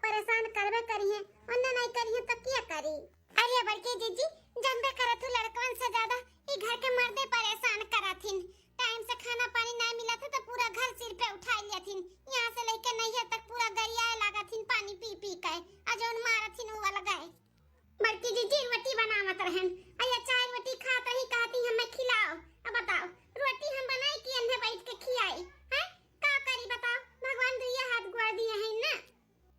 परेशान करबे करिए, अन्ना नहीं करिए तो क्या करी। अरे बड़के जीजी जानबे करत हूँ लड़कन से ज्यादा ई घर के मर्दे परेशान करथिन। टाइम से खाना पानी नहीं मिला था तो पूरा घर सिर पे उठा लियाथिन, यहाँ से लेके नैहर तक पूरा गरियाए लागथिन पानी पी पी के, आ जौन मारथिन वो वाला गाय। बड़की जीजी रोटी बनावत रहन, अया चाय रोटी खात रही, कहती हमें खिलाओ। अब बताओ रोटी हम बनाई कि अन्हे बैठ के खियाई हैं? का करी बताओ, भगवान दुइया हाथ गोड़ दिए हैं ना।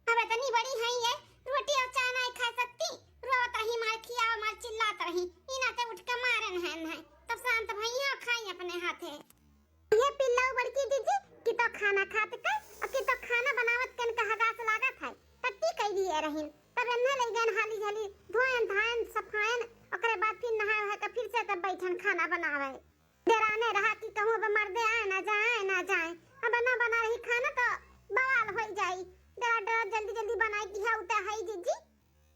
अब इतनी बड़ी है ये रोटी और चाय नहीं खा सकती, रोत रही मार खियाओ मार चिल्लात रही, इना ते उठ के मारन है तब शांत भैया खाई अपने हाथे। ये पिल्ला बड़की जीजी कि तो खाना खात के और कि तो खाना बनावत कन का हगास लागत है टट्टी कह दिए रहिन, तब अन्हे ले गन हाली झाली धोयन धायन सफायन, ओकरे बाद फिर नहाए है तो फिर से तब बैठन खाना बनावे। डराने रहा कि कहूं अब मर्दे आए ना जाए, अब ना बना रही खाना तो बवाल हो जाई, डरा डरा जल्दी जल्दी बनाई दिया उता है जीजी।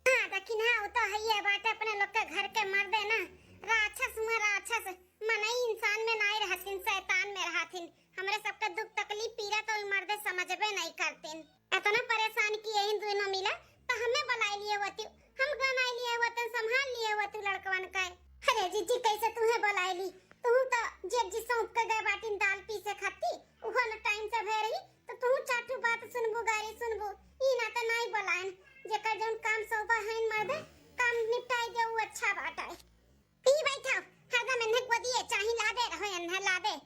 हां लेकिन हां तो है ये बात, अपने लोग के घर के मर्दे ना राक्षस मनई इंसान में नहीं रहथिन, शैतान में रहथिन। हमरे सबका दुख तकलीफ पीड़ा तो मर्दे समझबे नहीं करतिन। इतना परेशान किए इन दोनों मिला तो हमें बुला लिए होती, हम बनाई लिए होते, संभाल लिए होती लड़कवन का। अरे जीजी कैसे तुम्हें बुलाई ली, तू तो जेठ जी सौंप के गए बाटिन दाल पीसे खाती, उहो न टाइम से भे रही तो तू चाटू बात सुनबू गारी सुनबू, ई ना तो नहीं बुलाएन। जेकर जौन काम सौंपा है मर्दे काम निपटाई दे वो अच्छा बात है। ई बैठो हरदम इन्हें को दिए चाही लादे रहो, इन्हें लादे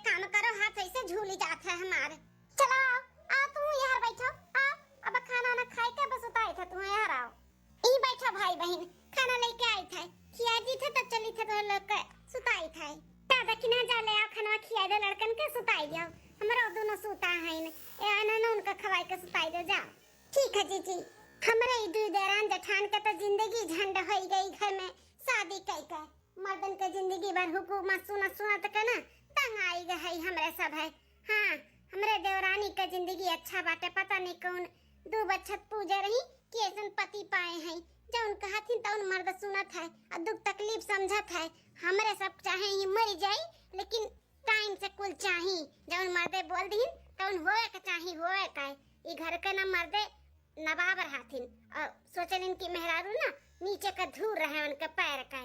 काम करो, हाथ ऐसे झूली जात है हमारे। चलो आओ तू यार बैठो, आओ अब खाना ना खाए के बस उताई थे तू यार, आओ ई बैठो भाई बहन, खाना लेके आई थे, खिया दी थे तब चली थे तो लोग के सुताई थे। दादा कि ना जा ले आओ खाना खिया दे लड़कन के सुताई दियो, हमरा दोनों सुता है ए आना ना उनका खवाई के सुताई दे जा। ठीक है जीजी, हमरे दू देरान जठान के तो जिंदगी झंड हो गई घर में शादी कई के, मर्दन के जिंदगी भर हुकूमत सुनत के ना तंग आई गई हमरे सब है। हाँ हमरे देवरानी के जिंदगी अच्छा बाटे, पता नहीं कौन दो बच्चत पूजे रही कि ऐसन पति पाए हैं जौन कहथिन तौन मर्द सुनत है और दुख तकलीफ समझत है। हमरे सब चाहे ही मर जाई लेकिन टाइम से कुल चाही, जौन मर्दे बोल दीन तौन होए के चाही होए का। ई घर के ना मर्दे नवाब रहथिन और सोचलिन कि मेहरारू ना नीचे का धूर रहे उनके पैर का।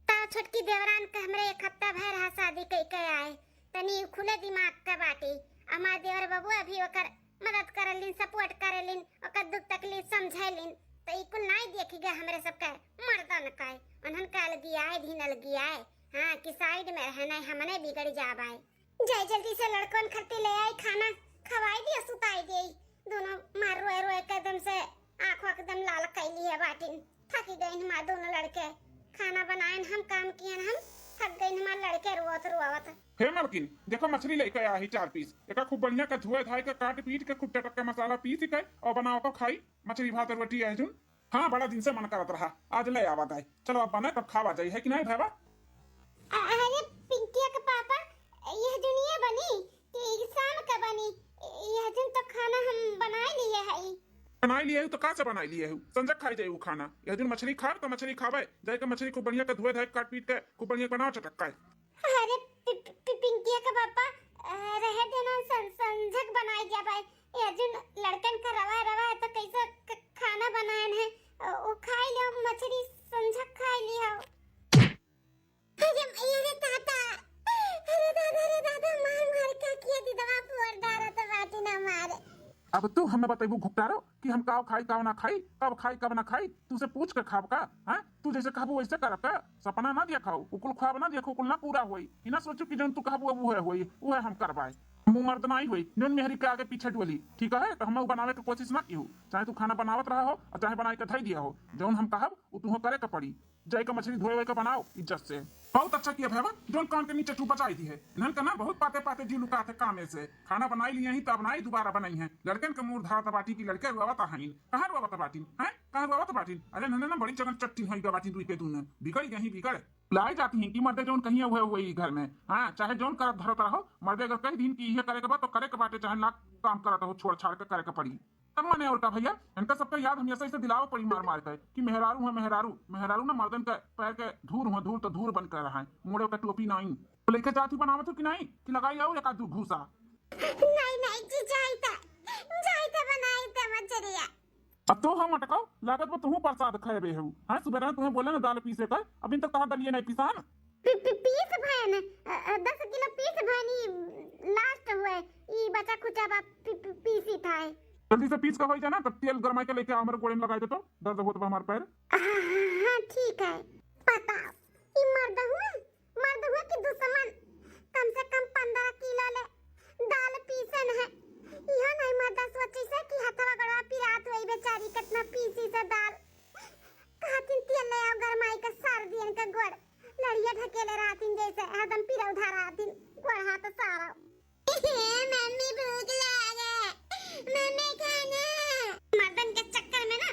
ताऊ छोटकी देवरान के हमरे एक हफ्ता भर रहा शादी कई के आए, तनी खुले दिमाग के बाटी। हमार देवर बबुआ भी ओकर मदद करलिन, सपोर्ट करलिन, ओकर दुख तकलीफ समझैलिन, तो ई कुल नहीं देखी गए हमरे सब के मर्दन का। उन्हन काल गियाए धिनल गियाए, हां कि साइड में रहना हमने बिगड़ जाबाई। जय जल्दी से लड़कन खट्टी ले आई, खाना खवाई दिया सुताई दी, दोनों मार रोए रोए कदम से आंखों एकदम लाल कैली है बाटिन। थक गए हमारे दोनों लड़के, खाना बनाए हम काम किए हम थक गए हमारे लड़के रोवत। हे मालकिन देखो मछली लेके आया ही 4 पीस, एका खूब बढ़िया का धोए धाए के काट पीट के खूब टटक के मसाला पीस के और बनाओ को खाई मछली भात और रोटी है जुन। हाँ बड़ा दिन से मन करत रहा, आज ले आवा दाई, चलो अब बना तब खावा जाई है कि नहीं भावा। अरे पिंकिया के पापा यह दुनिया बनी कि शाम का बनी, यह दिन तो खाना हम बना लिए है। बनाई लिए तो का से बनाई लिए संजक खाई जाए खाना, यह दिन मछली खाए तो मछली खावे जाए के मछली खूब बढ़िया के धोए धाए काट पीट के खूब बढ़िया बनाओ चटक्का। अरे पिंकिया का पापा रहे देना संजक बनाई जा भाई, ये दिन लड़कन का रवा है तो कैसे खाना बनाए है वो खाई लो, मछली संजक खाई लिया। अरे दादा मार का किया दी दवा पुअर डारा तो बाटी ना मारे। अब तू हमें बताइबू घुपटारो कि हम काव खाई काव ना खाई, कब खाई कब ना खाई, तुझसे पूछ के खाब का। हां तू जैसे कहबू वैसे करब का, सपना ना दिया खाओ उकुल खाब ना देखो कुल ना पूरा होई, ई ना सोचू कि जन तू कहबू अब वो है होई वो है हम करबाए। मुंह मर्द नहीं हुई जन मेहरी के आगे पीछे डोली, ठीक है तो हम बनावे के कोशिश ना की हो, चाहे तू खाना बनावत रहा हो और चाहे बनाई के धई दिया हो, जौन हम कहब उ तू करे के पड़ी। जाई का मछली धोए के बनाओ इज्जत से। बहुत अच्छा किया भैया, जोन कान के नीचे तू बचाई दी है, इन्हन का ना बहुत पाते जी लुका थे कामे से। खाना बनाई लिए ही तब बनाई दोबारा बनाई है, लड़कन के मुंह धारा बाटी की लड़के रुआवत आहिन, कहां रुआवत बाटी हैं कहां रुआवत बाटी। अरे नन्ना ना बड़ी चगन चट्टी होई बाटी दुई पे तूने बिगड़ गई बिगड़ लाई जाती हैं कि मर्दे जोन कहीं हुए घर में। हां चाहे जोन करत धरत रहो, मर्दे अगर कई दिन की ये करे के बा तो करे के बाटे, चाहे लाख काम करत हो छोड़ छाड़ के करे के पड़ी। तब मने और का भैया इनका सबका याद हमेशा इसे दिलाओ पड़ी मार के कि मेहरारू है मेहरारू ना मर्दन के पैर के धूर तो धूर बन कर रहा है, मोड़े का टोपी नहीं तो लेके जाती बनावत हो कि नहीं कि लगाई आओ एक आध भूसा। नहीं जी जाई था बनाई था मछरिया। अब तो हम अटकाओ लागत पर तुम प्रसाद खाए हो। हाँ सुबह तुम्हें बोले ना दाल पीसे का, अभी तक कहाँ दलिए नहीं पिसा ना। पीस भैन 10 किलो पीस भैनी लास्ट हुए ई बचा खुचा बा पीसी था। जल्दी से पीस का हो जाना, तब तेल गरमाई के लेके हमारे गोड़े में लगाए दे तो दर्द होता है हमारे पैर। हाँ ठीक है। पता ई मर्द हुआ कि दुश्मन कम से कम 15 किलो ले दाल पीसन है। यह नहीं मर्दा सोची से कि हथवा गड़वा पिरात हुई बेचारी कितना पीसी से दाल कहतिन तेल ले आओ गरमाई का सार दियन का गोड़ लड़िया ढकेले रातिन जैसे एकदम पीरा उठा रातिन गोड़ हाथ सारा। मम्मी भूख लगा मम्मी खाना। मर्दन के चक्कर में ना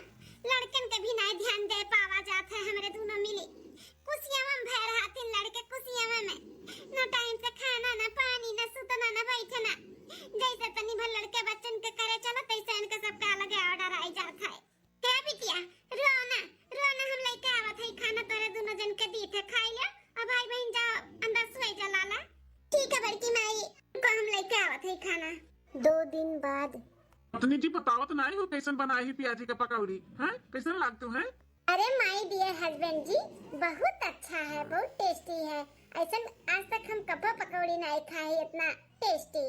लड़कन के भी नहीं ध्यान दे पावा जाता है। हमारे दोनों मिली कुसिया में भर हाथिन लड़के कुसिया में ना टाइम से खाना ना पानी ना सुतना ना बैठना। जैसे तनी भर लड़के बच्चन के करे चलो तैसे इनका सबका अलग ऑर्डर आई जाता है। क्या बिटिया रोना रोना हम लेके आवत है खाना तोरे दोनों जन के दी थे खाई लिया। अब भाई बहन जाओ अंदर सोई जा लाला। ठीक है बड़की माई को हम लेके आवत है खाना। 2 दिन बाद पत्नी जी बतावत नहीं हो कैसन बनाई है प्याजी का पकौड़ी, हैं कैसन लागते हैं? अरे माय डियर हस्बैंड जी बहुत अच्छा है बहुत टेस्टी है। ऐसा आज तक हम कभी पकौड़ी नहीं खाई इतना टेस्टी।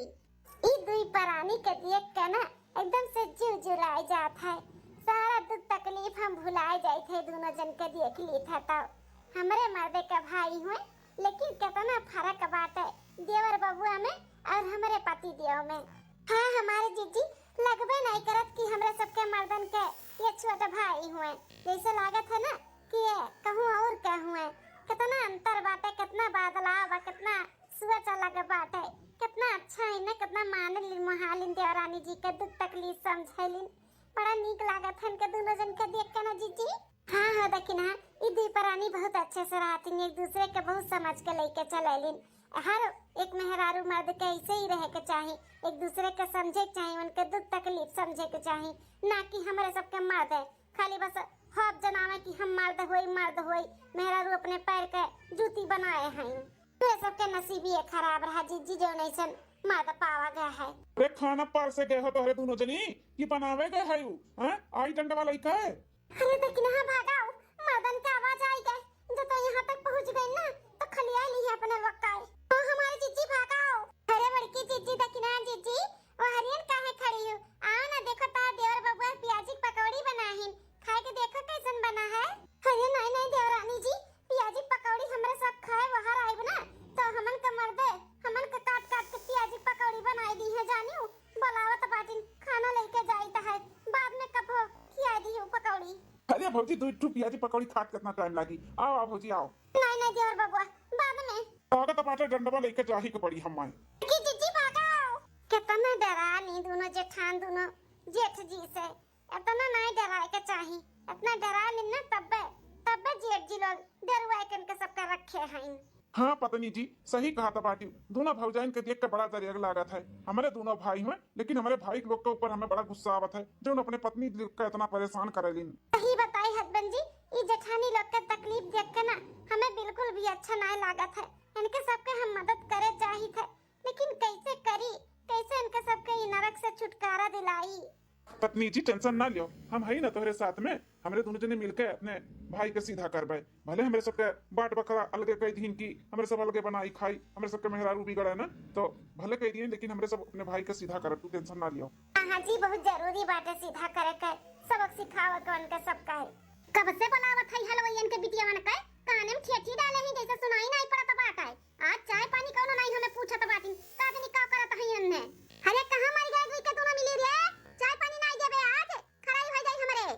ई दुई परानी के देख के ना एकदम से जीव जुड़ाई जात है। सारा दुख तकलीफ हम भुलाए जाए थे दोनों जन के देख ली था। तब हमारे मर्दे का भाई हुए लेकिन कितना फर्क बात है देवर बबुआ में और हमारे पति देव में। हाँ हमारे जीजी लगबे नहीं करत कि हमरे सबके मर्दन के ये छोटे भाई हुए। जैसे लागत है ना कि ये कहूँ और क्या हुए। कितना अंतर बाटे कितना बदलाव बा कितना सोच अलग बाटे कितना अच्छा है ना कितना मानलिन महालिन देवरानी जी के दुख तकलीफ समझैलिन। बड़ा नीक लागत है इनके दोनों जन के देख के ना जीजी। हाँ हाँ देखी ना ई दुई परानी बहुत अच्छे से रहती एक दूसरे के बहुत समझ के लेके चलेलिन। हर एक मेहरारू मर्द के ऐसे ही रहे के चाहिए एक दूसरे के समझे के चाहिए उनके दुख तकलीफ समझे के चाहिए ना कि हमारे सबके मर्द है खाली बस हौब जनावे कि हम मर्द होई मेहरारू अपने पैर के जूती बनाए हैं। तो सबके नसीब ये खराब रहा जीजी जो नहीं सन मर्द पावा गया है। अरे खाना पार से गए हो तो दोनों जनी ये बनावे गए है यू हैं आई डंडा वाला का है। अरे देखना हाँ भागाओ मर्दन की आवाज आई गई जो तो यहाँ तक पहुँच गई ना तो खलिया ली है अपने वक्काए। तो हमारी जीजी भागाओ। अरे बड़की जीजी देखना जीजी वो हरियन काहे खड़ी हो आओ ना देखो तार देवर बबुआ प्याजी पकौड़ी बनाहिन खाए के देखो कैसन बना है। अरे नहीं नहीं देवरानी जी प्याजी पकौड़ी हमरे सब खाए बाहर आइब ना तो हमन के मर्दे हमन के काट काट के प्याजी पकौड़ी बनाई दी है जानियो बुलावत बाटिन खाना लेके जाई है बाद में कबो खिया दी हो पकौड़ी। अरे भौजी दो टू प्याजी पकौड़ी खात कितना टाइम लगी आओ आओ भौजी आओ। नहीं नहीं देवर बबुआ बाद में आगे तो पाटे डंडा लेके जा ही के पड़ी हम माई कि जीजी भागाओ। कितना डरानी दोनों जेठान दोनों जेठ जी से इतना नहीं डराए के चाहिए इतना डरा लेना तब्बे तब्बे जेठ जी लोग डरवाए के सबका रखे हैं। हाँ पत्नी जी सही कहा था बाटी दोनों भौजाइन के देख के बड़ा दरिया लागत है। हमारे दोनों भाई हैं लेकिन हमारे भाई लोग के ऊपर हमें बड़ा गुस्सा आवत है जो अपने पत्नी का इतना परेशान करेलिन। सही बताई हस्बैंड जी ये जेठानी लोग के तकलीफ देख के ना हमें बिल्कुल भी अच्छा नहीं लागत है। इनके सबके हम मदद करे चाहिए थे लेकिन कैसे करी कैसे इनके सबके नरक से छुटकारा दिलाई। पत्नी जी टेंशन ना लियो हम है ना तुम्हारे साथ में हमारे दोनों जने मिलके अपने भाई के सीधा करवाए भले हमारे सबके बाट बकरा अलगे कह दीन की हमारे सब अलगे बनाई खाई हमारे सबके मेहरारू बिगड़े ना तो भले कह दिए लेकिन हमारे सब अपने भाई के सीधा कर तू टेंशन ना लियो। हाँ जी बहुत जरूरी बात है सीधा करे के सबक सिखावा कौन के सबका है। कब से बनावत है हलवाइयन के बिटिया मन के काने में ठेठी डाले हैं जैसे सुनाई नहीं पड़ता बात है। आज चाय पानी कौन नहीं हमें पूछत बाटिन का दिन का करत है इनने। अरे कहां मर गए दुई के दोनों मिली रे चाय पानी नहीं देबे आज खड़ाई हो जाई हमरे।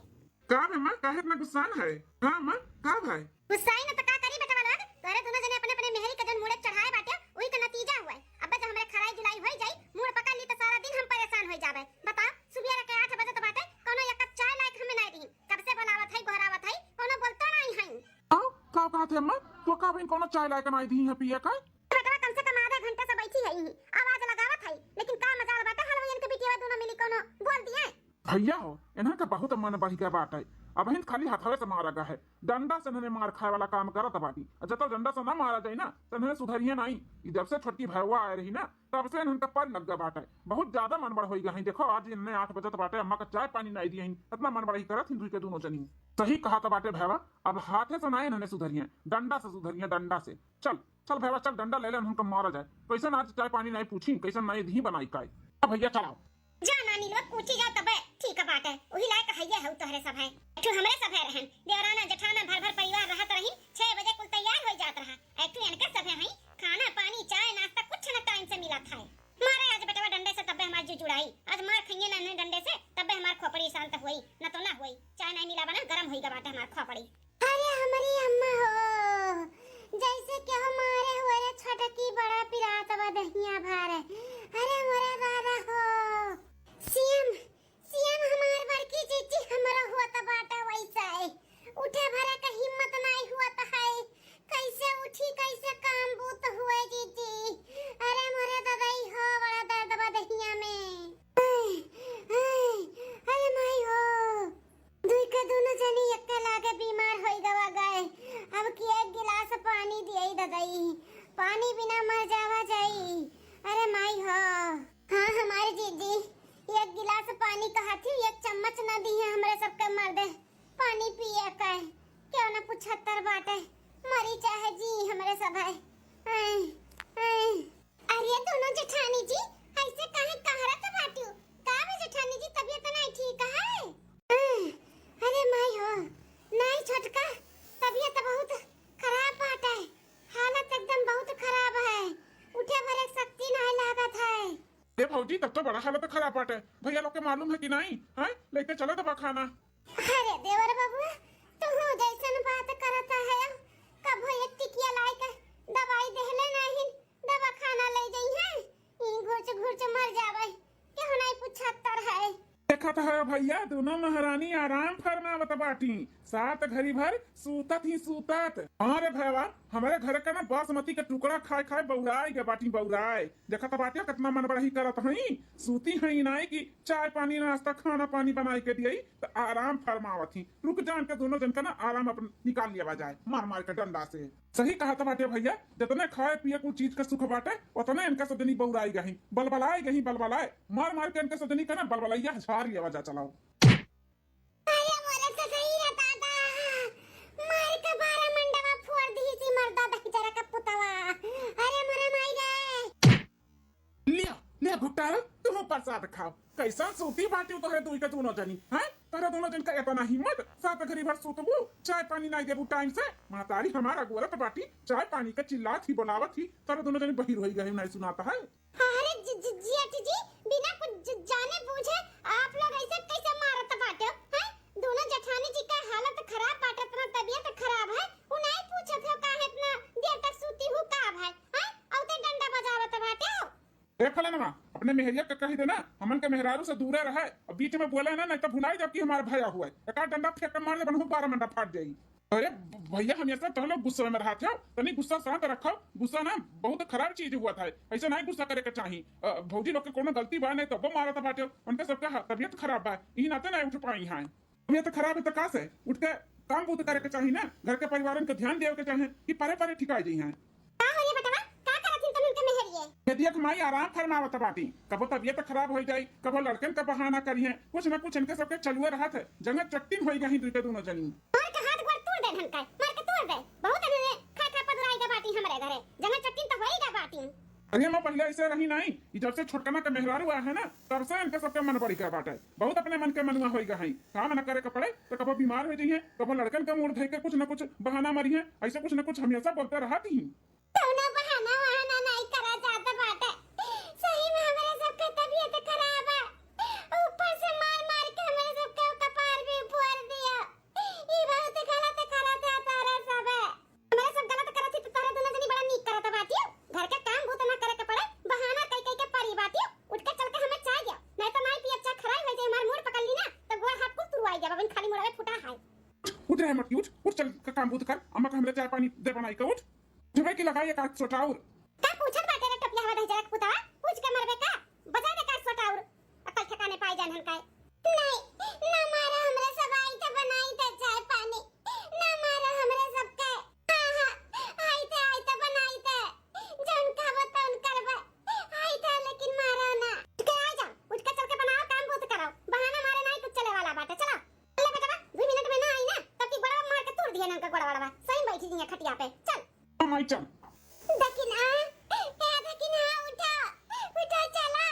का बे मां काहे इतना गुस्सा है? हां मां का भाई गुस्सा ही न तो का करी बेटा वाला तोरे दोनों जने अपने अपने मेहरी के जन मुड़े चढ़ाए बाटे वही का नतीजा हुआ। अब जब हमरे खड़ाई जुलाई हो जाई मुड़ पका ली तो सारा दिन हम परेशान हो जाबे। बता सुबह के 8 बजे तो बाटे कोनो एक कप चाय लायक हमें नहीं दी कब से बनावत है घरावत है कोनो बोलता नहीं है। आओ का कहत है मां तो का बहन कोनो चाय लायक नहीं दी है पिए का बेटा कम से कम आधा घंटा से बैठी है यहीं आवाज लगावत है लेकिन का मजाल बाटे हलवाइयन के बिटिया दोनों मिली कोनो बोल दिए। भैया हो इन्हां का बहुत मन बढ़ गया बात है अब हिंद खाली हथवे से मारा गया है, डंडा से इन्हें मार खाए वाला काम करत बाटी। जब तक डंडा से ना मारा जाए ना तो इन्हें सुधरिए नहीं। जब से छोटकी भैया आ रही ना तब से इनका पर लग गया बाटे, बहुत ज्यादा मन बड़ हो गया है। देखो आज इन्हें 8 बजे बाटे अम्मा का चाय पानी नहीं दिए, इतना मन बड़ा ही करत हिंदू के दोनों जनी। सही कहा था बाटे भैया, अब हाथे से ना इन्हें सुधरिए, डंडा से सुधरिए, डंडा से। चल चल भैया चल, डंडा ले ले, उनका मारा जाए। कैसे आज चाय पानी नहीं पूछी, कैसे नहीं धी बनाई काय। भैया चलाओ जा नानी लोग पूछी जाओ तबे ठीक है बात है। वही लायक हइया है तोहरे सब है, एकठू हमरे सब है रहन। देवराना जेठाना भर भर परिवार रहत रही, 6 बजे कुल तैयार हो जात रहा। एकठू इनके सब है, खाना पानी चाय नाश्ता कुछ न टाइम से मिला था। मारे आज बेटवा डंडे से तबे हमार जी जुड़ाई, आज मार खइए ना ने डंडे से तबे हमार खोपड़ी शांत हुई, न तो ना हुई। चाय नहीं मिला बना गरम होई गा बाटे हमार खोपड़ी। अरे हमारी अम्मा हो, जैसे कि हमारे हुए रे छटकी बड़ा पिरात बा दहिया भार। अरे मोरा दादा हो, सीएम सीएम हमार बड़की जीजी हमरा हुआ त बाटा वैसा है, उठे भरे का हिम्मत नहीं हुआ त है। कैसे उठी कैसे काम बूत हुए जीजी। अरे मोरे दादाई हो, बड़ा दर्द बा दहिया में। अरे माई हो, दुई के दोनों जनी एक लागे बीमार होई गवा गए। अब की एक गिलास पानी दिए दादाई, पानी बिना मर जावा जाई। अरे माई हो, हाँ हमारे जीजी एक गिलास पानी कहा थी, एक चम्मच न दी है हमरे सबके मर्दे। पानी पिए का क्यों न 75 बाटे, मरी चाहे जी हमरे सब है। अरे दोनों जेठानी जी ऐसे काहे कहरत बाटू, का बे जेठानी जी तबीयत नहीं ठीक है? अरे माई हो, नहीं छोटका तबीयत बहुत खराब बाटे, हालत एकदम बहुत खराब है, उठे भरे शक्ति नहीं लागत है। ए भौजी तब तो बड़ा हालत खराब बाटे, भैया लोग के मालूम है कि नहीं है, लेके चलो दवा खाना। अरे देवर बाबू तू जैसन बात करता है, कब एक टिकिया लाई के दवाई देहले नहीं, दवा खाना ले जाई है, ई घुच घुच मर जावे, क्यों नहीं 75 है। देखा था भैया दोनों महारानी आराम फरमावत बाटी, सात घड़ी भर सूतत ही सूतत। अरे भैया हमारे घर का ना बासमती का टुकड़ा खाए खाए बौराई के बाटी बौराई। देखा था बाटिया कितना मन बड़ा ही करत हई, सूती हई नहीं कि चाय पानी नाश्ता खाना पानी बनाई के दियई तो आराम फरमावत ही। रुक जान के दोनों जन का ना आराम अपन निकाल लिया जाए मार मार के डंडा से। सही कहा था बाटे भैया, जितने खाए पिए कुछ चीज का सुख बाटे उतने इनका सदनी बौराई गई, बलबलाए गई, बलबलाए मार मार के इनका सदनी का ना बलबलैया झाड़ लिया जा। चलाओ अरे मोरे तो सही रहता था, मार के 12 मंडवा फोड़ दी थी मर्दा दहजरा का पुतवा। अरे मोरे माई रे, लिया लिया घुटारो तुम प्रसाद खाओ। कैसा सूती बाटी तो है दुई के दोनों जनी हैं, तारा दोनों जन का इतना हिम्मत, सात घड़ी भर सूतबू चाय पानी नहीं देबू टाइम से। मातारी हमारा गोरत बाटी चाय पानी का चिल्लात ही बोलावत ही, तारा दोनों जनी बहिर होई गए नहीं सुनाता है। अरे जियाटी जी बिना कुछ जाने बूझे आप लोग ऐसे कैसे मारत बाटे हैं? दोनों जेठानी जी का हालत खराब बाटे, इतना तबीयत खराब है, उ नहीं पूछत हो काहे इतना देर तक सूती हूं का है हैं? औते डंडा बजावत बाटे। ए फलाना अपने मेहरिया का कही देना हमन के मेहरारू से दूर रहे, और बीच में बोले ना नहीं तो भुलाई जब कि हमारा भैया हुआ है, एक डंडा फेंक के मार दे बनहु 12 मंडा फाट जाई। अरे भैया हम ऐसा तो लोग गुस्से में रहा थे, तनी गुस्सा शांत रखो, गुस्सा ना बहुत खराब चीज हुआ था, ऐसा नहीं गुस्सा करे के चाहिए। भौजी लोग के कोनो गलती बा नहीं तो वो मारा था बाटे, उनके सबका तबीयत खराब बा, ई नाते नहीं उठ पाई हैं। तबीयत खराब है तो का से उठ के काम बूत करे के चाहिए ना, घर के परिवारन के ध्यान देवे के चाहिए कि परे परे ठिकाई जी हैं। का हो रे बेटवा, का करत तुम उनके मेहरिए? यदि एक माई आराम फरमावत बाटी, कबो तबीयत खराब हो जाई, कबो लड़कन का बहाना करिए, कुछ न कुछ इनके सबके चलुए रहा थे, जंग चट्टिन होई गई दुई के दोनों जनी। मार के हाथ गोड़ तोड़ दे ढंका, मार के तोड़ दे, बहुत ने खा खा पदुराई का बाटी हमरे घरे, जंग चट्टिन तो होई गा बाटी। अरे मैं पहले ऐसे रही नहीं, जब से छोटकना के मेहरारू आया है ना तब से इनके सबके मन बड़ी कर बाटे, बहुत अपने मन के मनुआ होई गई, काम न करे के पड़े तो कबो बीमार हो जाइए, कबो लड़कन का मूड धइ के कुछ न कुछ बहाना मारिए, ऐसे कुछ न कुछ हमेशा बोलते रहती हैं। दोनों बहाना वहाना नहीं करा जाता बाटे, सही में हमारे सबके तबीयत खराब है, ऊपर से मार मार के हमारे सबके कपार भी फोड़ दिया। ये बहुत गलत करत है तारा सब, हमारे सब गलत करत है तो तारा दोनों जनी बड़ा नीक करत बाटियो, घर के काम भूत ना करे के पड़े, बहाना कई कई के परी बाटियो, उठ के चल के हमें चाय दिया, नहीं तो माई पियत चाय खराब हो जाए, हमार मुंह पकड़ ली ना तो गोड़ हाथ कुछ तुरवाई जाबा, बिन खाली मुड़वे फुटा है। उठ रहे मत उठ, उठ चल का काम बूत कर, अम्मा का हमरे चाय पानी दे बनाई का उठ, जुबे की लगाई एक आठ सोटाउर। का पूछत बाटे रे टपिया हवा दहजरक पुता, पूछ के मरबे का, बजा दे का सोटाउर, अकल ठिकाने पाई जान हन काय। नहीं ना मारा हमरे सब आई त बनाई दे बड़वा सही बैठी दी है खटिया पे। चल माई चल। दकिना दकिना उठा उठा चला।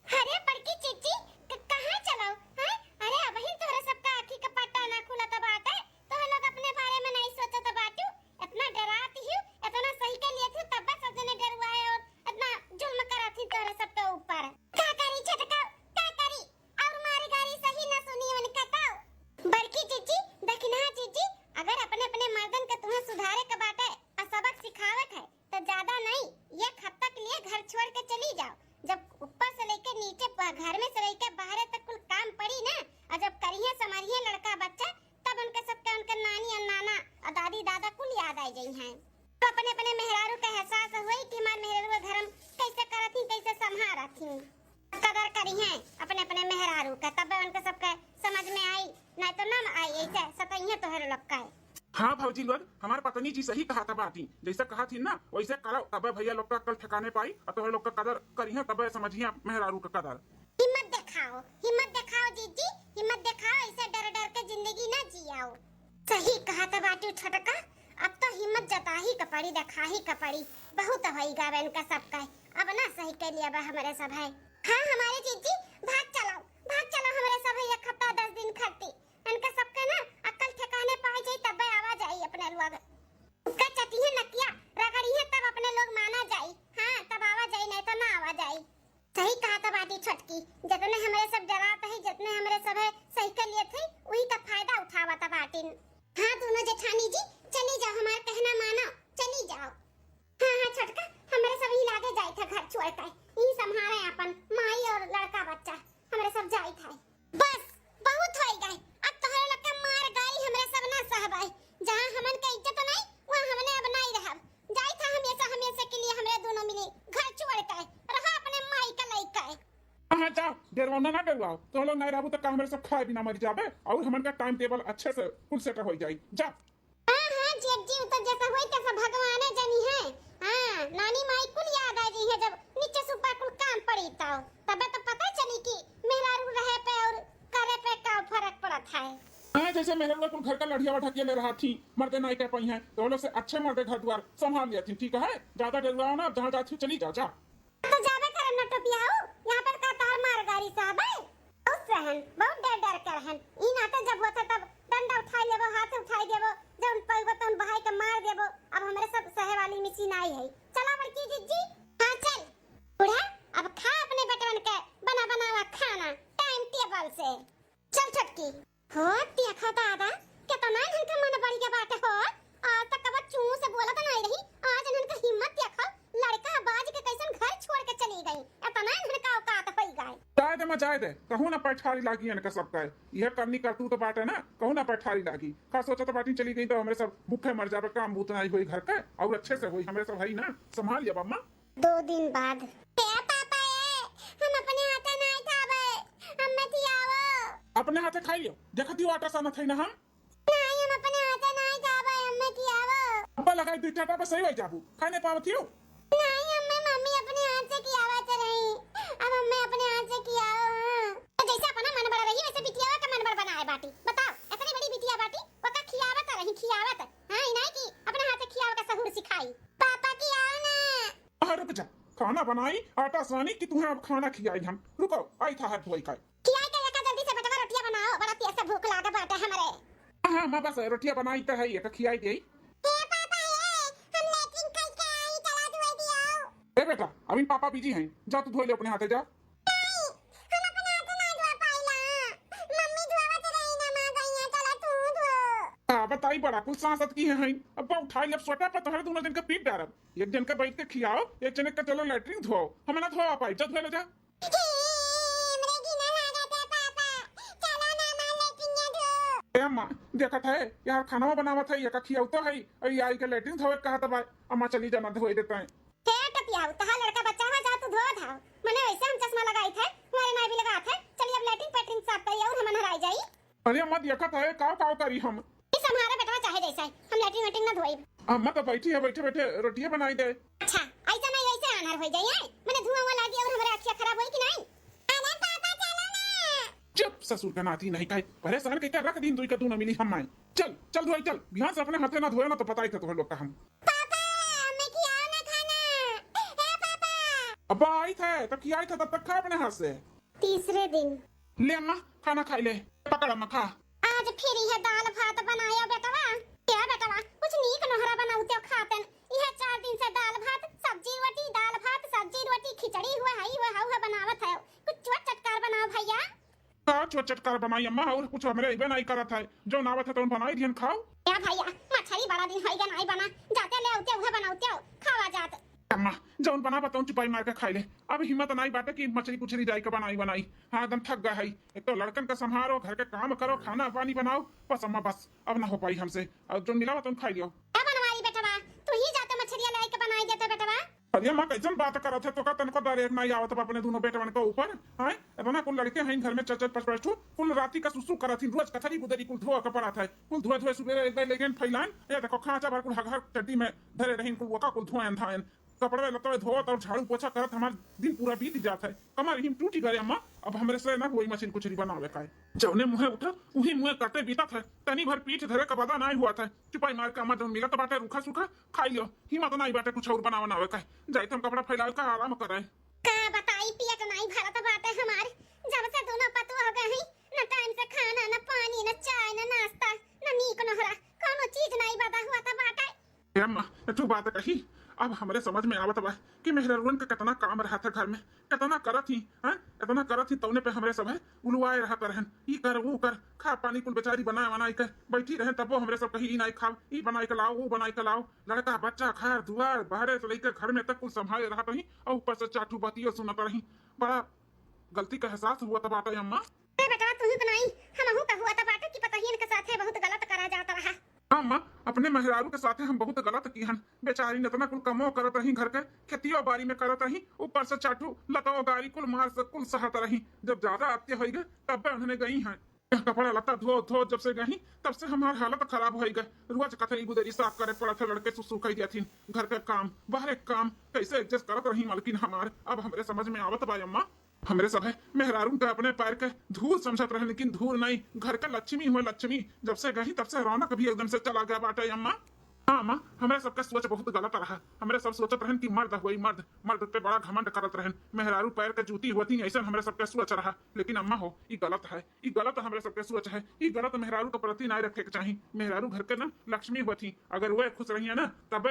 अरे बड़की चीची कहां चलो हैं? अरे अबही तोहरा सबका आंखी का पट्टा ना खुला त बाटे। तोह लोग अपने बारे में नहीं सोचत बाटू। इतना डराती हूं, इतना सही के लिए थी तब सब जने डरवाए और इतना जुल्म कराती तोहरा सबके ऊपर। का करी छटका का करी और मारी गाड़ी सही ना सुनी उनका ताऊ। बड़की चीची दकिना चीची अगर अपने अपने मर्दन के तुम्हें सुधारे के बाटे और सबक सिखावे है तो ज्यादा नहीं एक हफ्ता के लिए घर छोड़ के चली जाओ। जब ऊपर से लेके नीचे घर में से लेके बाहर तक कुल काम पड़ी ना और जब करिए समरिए लड़का बच्चा तब उनके सबके उनके नानी और नाना और दादी दादा कुल याद आ गई हैं। तो अपने अपने मेहरारू का एहसास हुई कि हमारे मेहरारू का धर्म कैसे करत थी कैसे संभारत थी। कदर करी हैं अपने अपने मेहरारू का तब उनके सबके समझ में आई नहीं तो ना आई ऐसे सतइए तो हर लोग का। हाँ भौजी लोग हमारे पत्नी जी सही कहा था बाती जैसे कहा थी ना वैसे करो तब भैया लोग का कल ठिकाने पाई और तो लोग का कदर करिए तब समझिए मेहरारू का कदर। हिम्मत दिखाओ जीजी हिम्मत दिखाओ ऐसे डर डर के जिंदगी ना जियाओ। सही कहा था बाटू छटका अब तो हिम्मत जता ही कपड़ी दिखा ही कपड़ी बहुत होई गावे इनका सबका अब ना सही के लिए हमारे सब है। हाँ हमारे जीजी भाग चलो हमारे सब है एक हफ्ता 10 दिन खट्टी इनका सबका ना अक्ल ठिकाने पाई जाई तब आवाज आई अपने लोग उसका चटिए नकिया रगड़िए तब अपने लोग माना जाई। हाँ तब आवाज आई नहीं तो ना आवाज आई। सही कहा था बाटी छटकी जितने हमारे सब डराते हैं जितने हमारे सब है सही के लिए थे वही का फायदा उठावा था बाटी। हाँ दोनों जेठानी जी चली जाओ हमारा कहना मानो चली जाओ। हाँ छटका हमारे सब ही लागे जाए था घर छोड़ कर यही संभाले अपन माई और लड़का बच्चा हमारे सब जाए था। बस बहुत हो गए अब तो हर लड़का मार गाली हमारे सब ना सहबाई जहाँ हमन का इज्जत नहीं वहाँ हमने अब नहीं रहा जाए था हमेशा के लिए हमारे दोनों मिले घर छोड़ कर रहा अपने माई का लइका। हाँ जाओ डरवाना ना डरवाओ तो लोग नहीं रहू तो हमारे सब खाए बिना मर जावे और हमारे का टाइम टेबल अच्छे से फुल सेट हो जाए जा। हाँ जेठ जी तो जैसा होई तैसा भगवान जनी है। हाँ नानी माई कुल याद आ गई है जब नीचे सुपा कुल काम पड़ी तब तो पता चली कि मेहरारू रहे पे और करे पे का फर्क पड़त है। हाँ जैसे मेरे लोग घर का लड़िया बैठा के ले रहा थी मर्दे नहीं कह पाई हैं तो लोग से अच्छे मर्दे घर द्वार संभाल लिया थी ठीक है ज्यादा डरवाओ ना जहाँ जाती चली जाओ जा। तो जावे करन न टोपियाओ यहाँ पर का तार मार गाड़ी साहब है बहुत सहन बहुत डर कर हन ई नाते जब होता तब डंडा उठाई लेबो हाथ उठाई देबो जब पाइबो तो भाई के मार देबो। अब हमारे सब सहे वाली मशीन आई है चला बड़की जीजी। हाँ चल बूढ़ा अब खा अपने बेटवन के बना बनावा खाना टाइम टेबल से। चल छटकी हो तिया खाता आदा कितना इनका मन बड़ी के बात हो आज तक कब चू से बोला तो नहीं रही आज इनका हिम्मत देखो लड़का बाज के कैसन घर छोड़ के चली गई इतना इनका औकात होई गई। जाए दे कहूँ ना पैठारी लागी इनका सबका यह करनी कर तू तो बात है ना कहूँ ना पैठारी लागी का सोचा तो बाटी चली गई तो हमारे सब भूखे मर जावे काम भूत नहीं हुई घर का और अच्छे से हुई हमारे सब है ना संभाल लिया अम्मा। 2 दिन बाद पापा हम अपने हाथे नहीं खावे हमें खियाओ। अपने हाथे खाई लियो देखती हो आटा साना थे ना हम नहीं हम अपने हाथे नहीं खावे हमें खियाओ। अब्बा लगाई दू टाटा पे सही हो जाबू खाने पावती हो नहीं हमें मम्मी अपने हाथ से खियावा तो नहीं अब हमें अपने हाथ से खियाओ। हाँ जैसे अपना मन बड़ा रही वैसे बिटिया का मन बड़ा बनाए बाटी बताओ इतनी बड़ी बिटिया बाटी वो का खियावत रही खियावत हां इनाई की अपने हाथ से खियावा का सहूर सिखाई पापा खियाओ ना। रुक जा खाना बनाई आटा सानी कि तुम्हें अब खाना खिलाई हम रुको आई था हाथ धोई खाए खियाई के लेकर जल्दी से बेटा रोटियां बनाओ बड़ा तेज से भूख लागे बाटे हमरे। हाँ मैं बस रोटियां बनाई तो है ये तो खिलाई गई। ए बेटा अभी पापा बिजी हैं जा तू धो ले अपने हाथे जा। बताई बड़ा कुछ सांसद की है अब उठाई अब सोटा पर तोहरे दोनों दिन का पीट डारब एक जन का बैठ के खियाओ एक जन का चलो लैट्रिन धो हम ना धोआ पाई जा धो ले जा। अम्मा देखा था यार खाना बनावा था ये का खियाऊ तो है और ये आई के लैट्रिन धोए कहा था भाई अम्मा चली जाना धोई देता है लड़का बच्चा है जा तू धो धाओ मैंने वैसे हम चश्मा लगाई थे हमारे नाई भी लगा थे चलिए अब लैट्रिन पैट्रिन साफ करिए और हम नहराई जाई। अरे अम्मा देखा था काव काव करी हम इस हमारा बेटा चाहे जैसा है हम लैट्रिन वैट्रिन ना धोई। अम्मा तो बैठी है बैठे बैठे रोटियां बनाई दे। अच्छा ऐसा नहीं ऐसे अनहर हो जाए मैंने धुआं लगी और हमारे आंखें खराब हुई कि नहीं। अरे पापा चलो ना चुप ससुर का नाती नहीं कहे परेशान के क्या रख दिन दुई का तू न मिली हम आए चल चल दुआई चल बिहान से अपने हाथे ना धोए ना तो पता ही था तुम्हें लोग का हम पापा मैं खिलाओ ना खाना ए पापा। अब आई थे तो क्या आई था तब तक खा अपने हाथ से तीसरे दिन ले अम्मा खाना खाई ले पकड़ अम्मा खा आज फिर यह दाल भात बनाया बेटवा। क्या बेटवा कुछ नीक नोहरा बनाउते खातन। यह 4 दिन से दाल भात सब्जी रोटी दाल भात सब्जी रोटी खिचड़ी हुआ बनावत है। कुछ चोट चटकार बनाओ भैया। का चोट चटकार बनाई अम्मा और कुछ हमरे इबे नहीं करत है जो नावत है तो बनाई दियन खाओ। क्या भैया मछली बड़ा दिन होइगा नहीं बना जाते ले आउते हुए बनाउते खावा जात। अम्मा जौन बना बताऊं चुपाई मार के खाई ले अब हिम्मत नहीं बाटे कि मछली कुछली जाई के बनाई हाँ एकदम थक गए है। एक तो लड़कन का संभालो घर के काम करो खाना पानी बनाओ बस अम्मा बस अब ना हो पाई हमसे अब जो मिला तुम खाई लियो। क्या बनवाई बेटवा तू ही जाते मछलियां लाई के बनाई देते बेटवा। अरे अम्मा कैसन बात करत है तो का तनको दर एक नहीं आवत अपने दोनों बेटवन के ऊपर हैं इतना कुल लड़के हैं घर में चचत पचपच कुल राती का सुसु करत ही रोज कथरी बुदरी कुल धोआ के पड़त है कुल धोए सुबह एक बार लेकिन फैलान ये देखो खांचा भर कुल हर चड्डी में धरे रहीन कुल वका कुल धोएन धाएन कपड़े लते धोत और झाड़ू पोछा करत हमार दिन पूरा बीत जाता है कमर हिम टूटी गए अम्मा अब हमरे से ना वही मशीन कुछ बनावे का जौने मुहे उठा वही मुहे करते बीता था तनी भर पीठ धरे का बदा नहीं हुआ था चुपाई मार के अम्मा जौन मिला तो बाटे रूखा सूखा खाई लियो हिम्मत नहीं बाटे कुछ और बनावे का जाई तुम कपड़ा फैलावे का आराम करे का बताई पियत नहीं भरत बाटे हमार जब से दोनों पतु हो गए न टाइम से खाना न पानी न चाय न नाश्ता न नीक नहरा कोनो चीज नहीं बता हुआ था बाटे। अम्मा तू बात कही अब हमरे समझ में आवत बा कि मेहररुन का कितना काम रहा था घर में कितना करत ही हैं इतना करत ही तौने पे हमरे सब है उलवाए रहा रहन ई कर वो कर खा पानी कुल बेचारी बनाए कर बैठी रहे तब वो हमरे सब कही ई नहीं खाओ ई बनाई के लाओ वो बनाई के लाओ लड़का बच्चा घर दुआर बाहर से लेकर घर में तक कुल संभाले रहा रही और ऊपर से चाटू बातियों सुनत रही बड़ा गलती का एहसास हुआ था बाटे अम्मा। बेटा तू ही बनाई हमहू का हुआ था बाटे कि पता ही इनके साथ बहुत गलत करा जाता रहा। अम्मा अपने मेहरारू के साथ हम बहुत गलत की हन बेचारी ने इतना कुल कमो करत रही घर के खेतियों बाड़ी में करत रही ऊपर से चाटू लतो गाड़ी कुल मार से कुल सहत रही जब ज्यादा आते हो गए तब उन्होंने गई हैं कपड़ा लता धो जब से गई तब से हमारी हालत खराब हो गई रोज कथरी गुदरी साफ करे पड़ा था लड़के सुसु कही जाती घर के काम बाहर काम कैसे एडजस्ट करत रही मालकिन हमार अब हमरे समझ में आवत बा अम्मा हमरे सब है मेहरारू के अपने पैर के धूल समझत रहे लेकिन धूल नहीं घर का लक्ष्मी हुए लक्ष्मी जब से गई तब से रौनक भी एकदम से चला गया बाटे अम्मा। हाँ अम्मा हमारे सबका सोच बहुत गलत रहा हमारे सब सोचत रहन कि मर्द हुई मर्द पे बड़ा घमंड करत रहन मेहरारू पैर के जूती होती ऐसा हमारे सबका सोच रहा लेकिन अम्मा हो ये गलत है ये गलत हमारे सबके सोच है ये गलत मेहरारू के प्रति नहीं रखे के चाहिए मेहरारू घर के ना लक्ष्मी होती अगर वह खुश रही है ना तब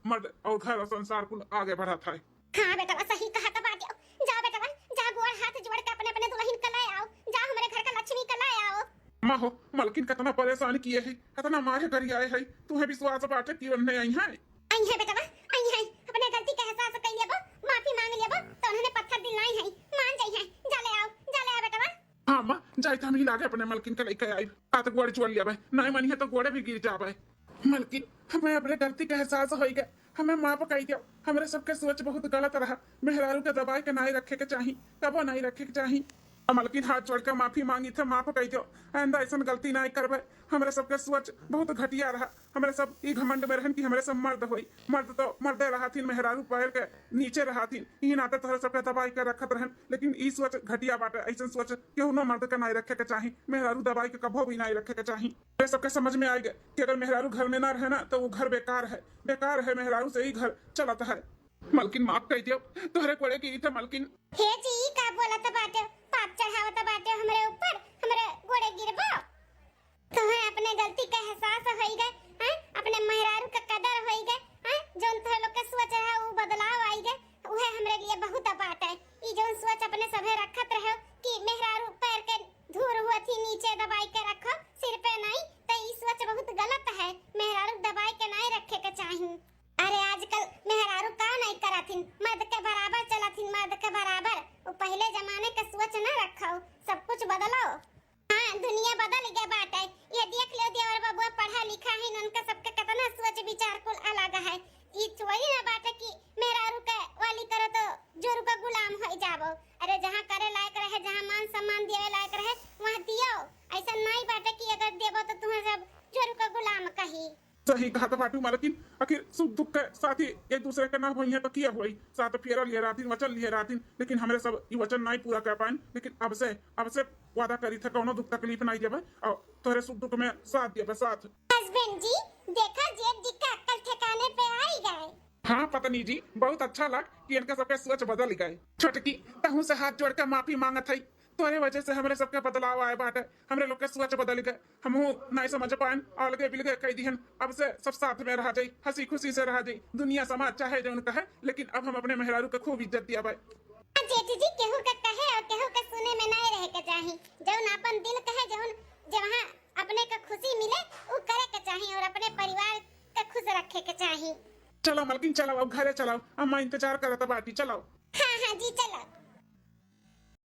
मर्द और घर और संसार को आगे बढ़ा था। हाँ बेटा सही कहा था बात जाओ बेटा जा गोड़ हाथ जोड़ के अपने अपने दुल्हन का लाए आओ जा हमारे घर का लक्ष्मी का लाए आओ। माँ हो मलकिन कितना परेशान किए है कितना मारे करी आए है तुम्हें विश्वास बाटे कि उन्हें आई है बेटा आई है अपने गलती का एहसास कर लिया माफी मांग लिया तो उन्होंने पत्थर दिलाई है मान जाई है जा ले आओ बेटा। हाँ माँ जाए हम ही लागे अपने मलकिन का लेके आई तो गोड़े छोड़ लिया भाई नहीं मनी है तो गोड़े भी गिर जावे मलकिन हमें अपने गलती का एहसास हो गया हमें माफ कही दियो हमारे सबके सोच बहुत गलत रहा मेहरारू के दबाई के नहीं रखे के चाहिए कबो नहीं रखे के चाहिए मलकिन हाथ जोड़ के माफी मांगी थे माफ कही दियो आइंदा ऐसा गलती नहीं करबे हमारे सबके सोच बहुत घटिया रहा हमारे सब ई घमंड में रहन कि हमारे सब मर्द हुई मर्द तो मर्दे रहा थी मेहरारू पैर के नीचे रहा थी ई नाते तोहरे सबके दबाई के रखत रहन लेकिन ई सोच घटिया बाटे ऐसा सोच क्यों न मर्द के नहीं रखे के चाहिए मेहरारू दबाई के कबो भी नहीं रखे के चाहिए ये सबके समझ में आ गया कि अगर मेहरारू घर में ना रहे ना तो वो घर बेकार है मेहरारू से ही घर चलता है। मलकिन माफ कही दियो तोहरे कोड़े की थे मलकिन हे जी का बोला था बाटे पाप चढ़ावत बाटे हमरे ऊपर हमरे गोड़े गिरबो तुम्हें अपने गलती का एहसास होई गए हैं अपने मेहरारू का कदर होई गए हैं जोन तोह लोग के सोच है वो बदलाव आई गए उहे हमरे लिए बहुत बात है ई जोन सोच अपने सभे रखत रहो कि मेहरारू पैर के धूर हुआ थी नीचे दबाई के रखो सिर पे नहीं तो ई सोच बहुत गलत है मेहरारू दबाई के नहीं रखे के चाहिए। अरे आजकल मेहरारू का नहीं कराथिन मर्द के बराबर चलाथिन मर्द के बराबर वो पहले जमाने का सोच ना रखो सब कुछ बदलो। हाँ दुनिया बदल सही कहा था बाटू मालकिन, आखिर सुख दुख के साथ ही एक दूसरे के ना हुई है तो किया हुई साथ फेरा लिए रातिन वचन लिए रातिन, लेकिन हमारे सब ये वचन नहीं पूरा कर पाए। लेकिन अब से वादा करी था कौनो दुख तकलीफ नहीं देवे और तोरे सुख दुख में साथ देवे साथ। हस्बैंड जी देखा जेठ जी का अक्ल ठिकाने पे आ ही गए। हाँ पत्नी जी, बहुत अच्छा लग कि इनका सबके सोच बदल गए। छोटकी तहु से हाथ जोड़ कर माफी मांगत है, तोरे वजह से हमारे सबके बदलाव आए बाटे, हमरे लोग के सोच बदल गए, हमहू नहीं समझ पाए, अलगे बिलगे कह दिहन। अब से सब साथ में रह जाई, हंसी खुशी से रह जाई, दुनिया समाज चाहे जो कहे, लेकिन अब हम अपने मेहरारू के खूब इज्जत दिया भाई। जेठ जी केहू का कहे और केहू का सुने में नहीं रहे के चाही, जौन अपन दिल कहे जौन जहाँ अपने का खुशी मिले वो करे के चाही और अपने परिवार का खुश रखे के चाही। चलो मलकिन चलो, अब घरे चलाओ, अम्मा इंतजार करता बाटी, चलो। हाँ हाँ जी चलो।